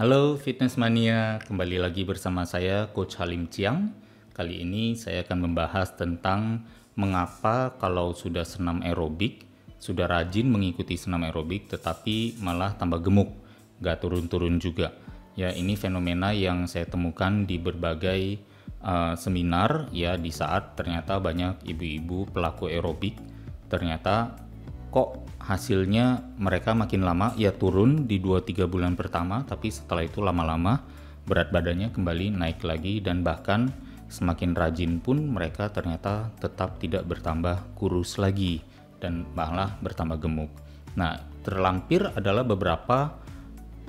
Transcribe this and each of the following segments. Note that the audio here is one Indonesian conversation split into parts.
Halo Fitness Mania, kembali lagi bersama saya Coach Halim Chiang. Kali ini saya akan membahas tentang mengapa kalau sudah senam aerobik, sudah rajin mengikuti senam aerobik tetapi malah tambah gemuk, gak turun-turun juga. Ya, ini fenomena yang saya temukan di berbagai seminar ya, di saat ternyata banyak ibu-ibu pelaku aerobik ternyata kok hasilnya mereka makin lama ya turun di 2-3 bulan pertama, tapi setelah itu lama-lama berat badannya kembali naik lagi, dan bahkan semakin rajin pun mereka ternyata tetap tidak bertambah kurus lagi dan malah bertambah gemuk. Nah, terlampir adalah beberapa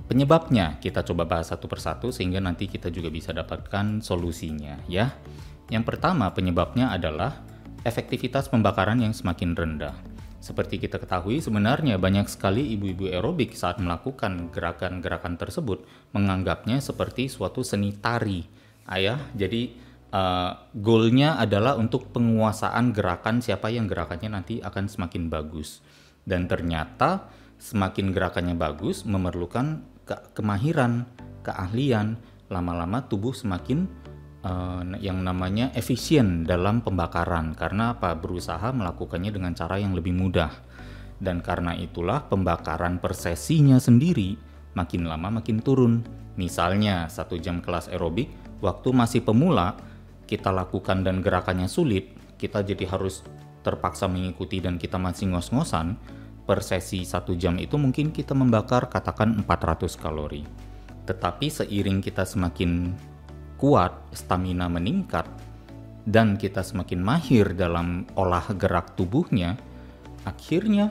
penyebabnya. Kita coba bahas satu persatu sehingga nanti kita juga bisa dapatkan solusinya ya. Yang pertama penyebabnya adalah efektivitas pembakaran yang semakin rendah. Seperti kita ketahui, sebenarnya banyak sekali ibu-ibu aerobik saat melakukan gerakan-gerakan tersebut menganggapnya seperti suatu seni tari. Jadi goalnya adalah untuk penguasaan gerakan, siapa yang gerakannya nanti akan semakin bagus. Dan ternyata semakin gerakannya bagus memerlukan kemahiran, keahlian, lama-lama tubuh semakin yang namanya efisien dalam pembakaran, karena apa? Berusaha melakukannya dengan cara yang lebih mudah. Dan karena itulah pembakaran per sesinya sendiri makin lama makin turun. Misalnya 1 jam kelas aerobik, waktu masih pemula kita lakukan dan gerakannya sulit, kita jadi harus terpaksa mengikuti dan kita masih ngos-ngosan. Per sesi 1 jam itu mungkin kita membakar katakan 400 kalori. Tetapi seiring kita semakin kuat, stamina meningkat, dan kita semakin mahir dalam olah gerak tubuhnya, akhirnya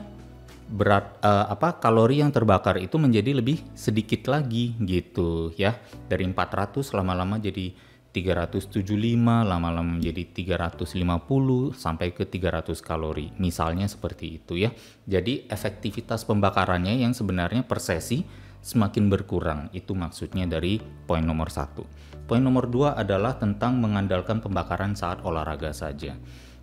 kalori yang terbakar itu menjadi lebih sedikit lagi gitu ya. Dari 400 lama-lama jadi 375, lama-lama menjadi 350 sampai ke 300 kalori. Misalnya seperti itu ya. Jadi efektivitas pembakarannya yang sebenarnya per sesi semakin berkurang. Itu maksudnya dari poin nomor 1. Poin nomor 2 adalah tentang mengandalkan pembakaran saat olahraga saja.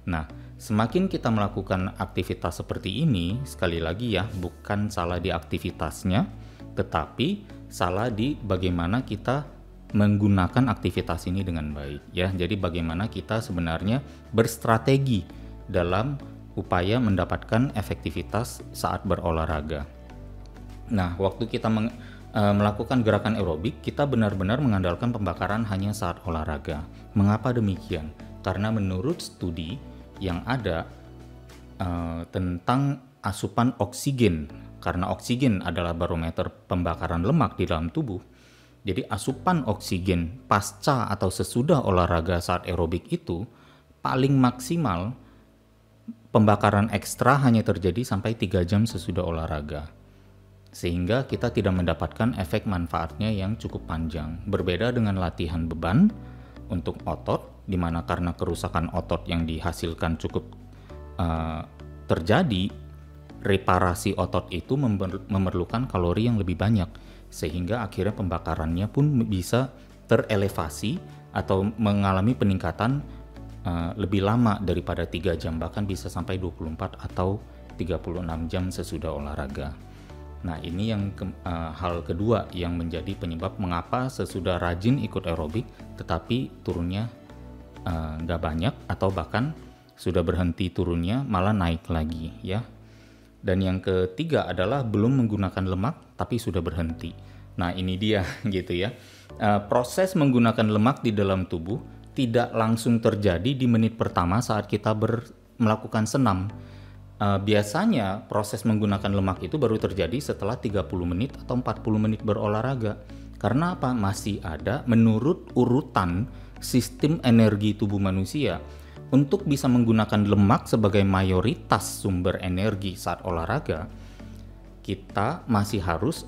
Nah, semakin kita melakukan aktivitas seperti ini, sekali lagi ya, bukan salah di aktivitasnya, tetapi salah di bagaimana kita menggunakan aktivitas ini dengan baik ya. Jadi bagaimana kita sebenarnya berstrategi dalam upaya mendapatkan efektivitas saat berolahraga. Nah, waktu kita melakukan gerakan aerobik, kita benar-benar mengandalkan pembakaran hanya saat olahraga. Mengapa demikian? Karena menurut studi yang ada tentang asupan oksigen, karena oksigen adalah barometer pembakaran lemak di dalam tubuh. Jadi asupan oksigen pasca atau sesudah olahraga saat aerobik itu paling maksimal pembakaran ekstra hanya terjadi sampai 3 jam sesudah olahraga. Sehingga kita tidak mendapatkan efek manfaatnya yang cukup panjang. Berbeda dengan latihan beban untuk otot, di mana karena kerusakan otot yang dihasilkan cukup terjadi, reparasi otot itu memerlukan kalori yang lebih banyak, sehingga akhirnya pembakarannya pun bisa terelevasi atau mengalami peningkatan lebih lama daripada 3 jam, bahkan bisa sampai 24 atau 36 jam sesudah olahraga. Nah, ini yang hal kedua yang menjadi penyebab mengapa sesudah rajin ikut aerobik tetapi turunnya nggak banyak, atau bahkan sudah berhenti turunnya malah naik lagi ya. Dan yang ketiga adalah belum menggunakan lemak tapi sudah berhenti. Nah, ini dia gitu ya. Proses menggunakan lemak di dalam tubuh tidak langsung terjadi di menit pertama saat kita melakukan senam. Biasanya proses menggunakan lemak itu baru terjadi setelah 30 menit atau 40 menit berolahraga. Karena apa? Masih ada menurut urutan sistem energi tubuh manusia. Untuk bisa menggunakan lemak sebagai mayoritas sumber energi saat olahraga, kita masih harus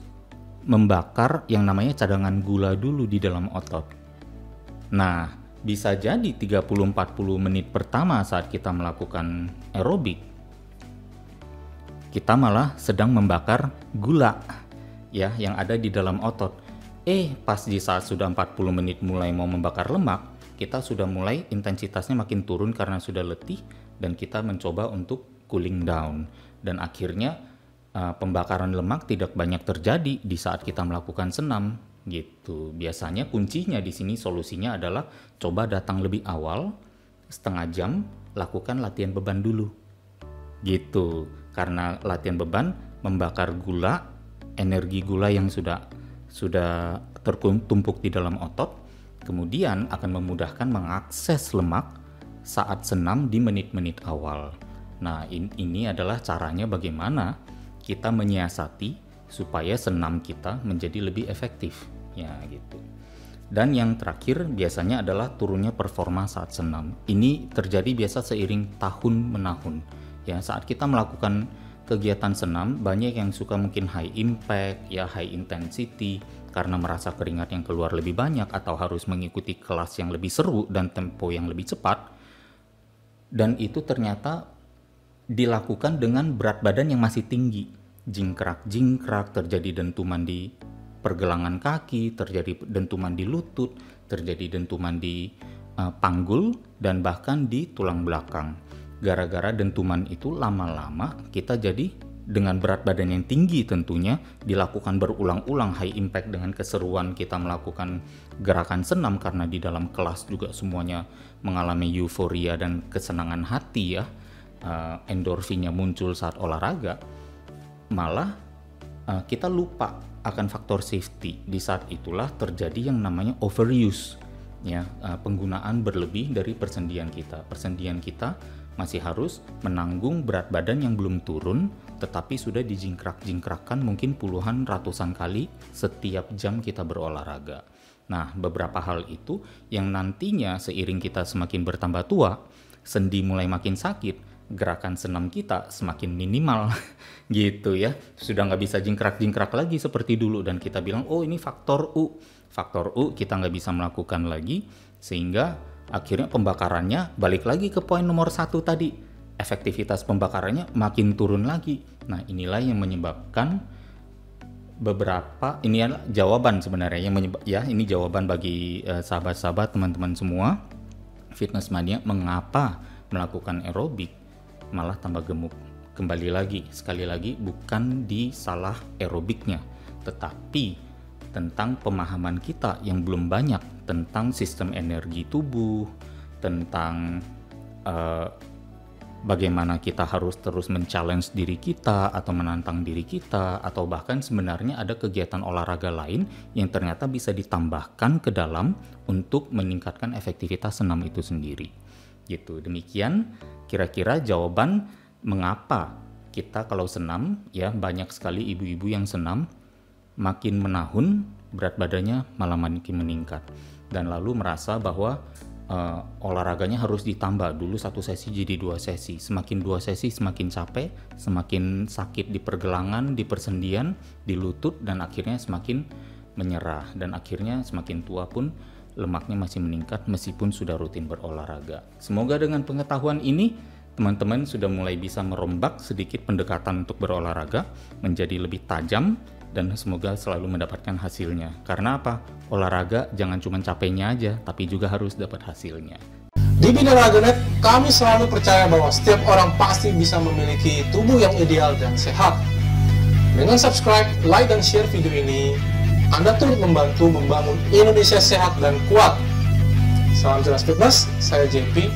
membakar yang namanya cadangan gula dulu di dalam otot. Nah, bisa jadi 30-40 menit pertama saat kita melakukan aerobik, kita malah sedang membakar gula ya yang ada di dalam otot. Pas di saat sudah 40 menit mulai mau membakar lemak, kita sudah mulai intensitasnya makin turun karena sudah letih, dan kita mencoba untuk cooling down. Dan akhirnya pembakaran lemak tidak banyak terjadi di saat kita melakukan senam. gitu. Biasanya kuncinya di sini solusinya adalah coba datang lebih awal, setengah jam, lakukan latihan beban dulu. Gitu. Karena latihan beban membakar gula, energi gula yang sudah tertumpuk di dalam otot, kemudian akan memudahkan mengakses lemak saat senam di menit-menit awal. Nah, ini adalah caranya bagaimana kita menyiasati supaya senam kita menjadi lebih efektif, ya gitu. Dan yang terakhir biasanya adalah turunnya performa saat senam. Ini terjadi biasa seiring tahun menahun. Ya, saat kita melakukan kegiatan senam, banyak yang suka mungkin high impact, ya high intensity, karena merasa keringat yang keluar lebih banyak atau harus mengikuti kelas yang lebih seru dan tempo yang lebih cepat. Dan itu ternyata dilakukan dengan berat badan yang masih tinggi. Jingkrak-jingkrak, terjadi dentuman di pergelangan kaki, terjadi dentuman di lutut, terjadi dentuman di panggul, dan bahkan di tulang belakang. Gara-gara dentuman itu lama-lama kita jadi dengan berat badan yang tinggi tentunya, dilakukan berulang-ulang high impact dengan keseruan kita melakukan gerakan senam karena di dalam kelas juga semuanya mengalami euforia dan kesenangan hati ya. Endorfinnya muncul saat olahraga, malah kita lupa akan faktor safety. Di saat itulah terjadi yang namanya overuse, ya, penggunaan berlebih dari persendian kita. Persendian kita masih harus menanggung berat badan yang belum turun, tetapi sudah dijingkrak-jingkrakkan mungkin puluhan ratusan kali setiap jam kita berolahraga. Nah, beberapa hal itu yang nantinya seiring kita semakin bertambah tua, sendi mulai makin sakit, gerakan senam kita semakin minimal gitu ya, sudah nggak bisa jingkrak-jingkrak lagi seperti dulu, dan kita bilang oh ini faktor U kita nggak bisa melakukan lagi, sehingga akhirnya pembakarannya balik lagi ke poin nomor 1 tadi, efektivitas pembakarannya makin turun lagi. Nah, inilah yang menyebabkan ini adalah jawaban sebenarnya ini jawaban bagi sahabat-sahabat teman-teman semua fitness mania, mengapa melakukan aerobik malah tambah gemuk. Sekali lagi bukan di salah aerobiknya, tetapi tentang pemahaman kita yang belum banyak tentang sistem energi tubuh, tentang bagaimana kita harus terus men-challenge diri kita atau menantang diri kita, atau bahkan sebenarnya ada kegiatan olahraga lain yang ternyata bisa ditambahkan ke dalam untuk meningkatkan efektivitas senam itu sendiri. Gitu. Demikian kira-kira jawaban mengapa kita kalau senam, ya banyak sekali ibu-ibu yang senam makin menahun berat badannya malah makin meningkat, dan lalu merasa bahwa olahraganya harus ditambah, dulu 1 sesi jadi 2 sesi, semakin 2 sesi semakin capek, semakin sakit di pergelangan, di persendian, di lutut, dan akhirnya semakin menyerah, dan akhirnya semakin tua pun lemaknya masih meningkat meskipun sudah rutin berolahraga. Semoga dengan pengetahuan ini teman-teman sudah mulai bisa merombak sedikit pendekatan untuk berolahraga menjadi lebih tajam, dan semoga selalu mendapatkan hasilnya. Karena apa? Olahraga jangan cuma capeknya aja, tapi juga harus dapat hasilnya. Di Binaraganet, kami selalu percaya bahwa setiap orang pasti bisa memiliki tubuh yang ideal dan sehat. Dengan subscribe, like, dan share video ini, Anda turut membantu membangun Indonesia sehat dan kuat. Salam jelas fitness, saya JP.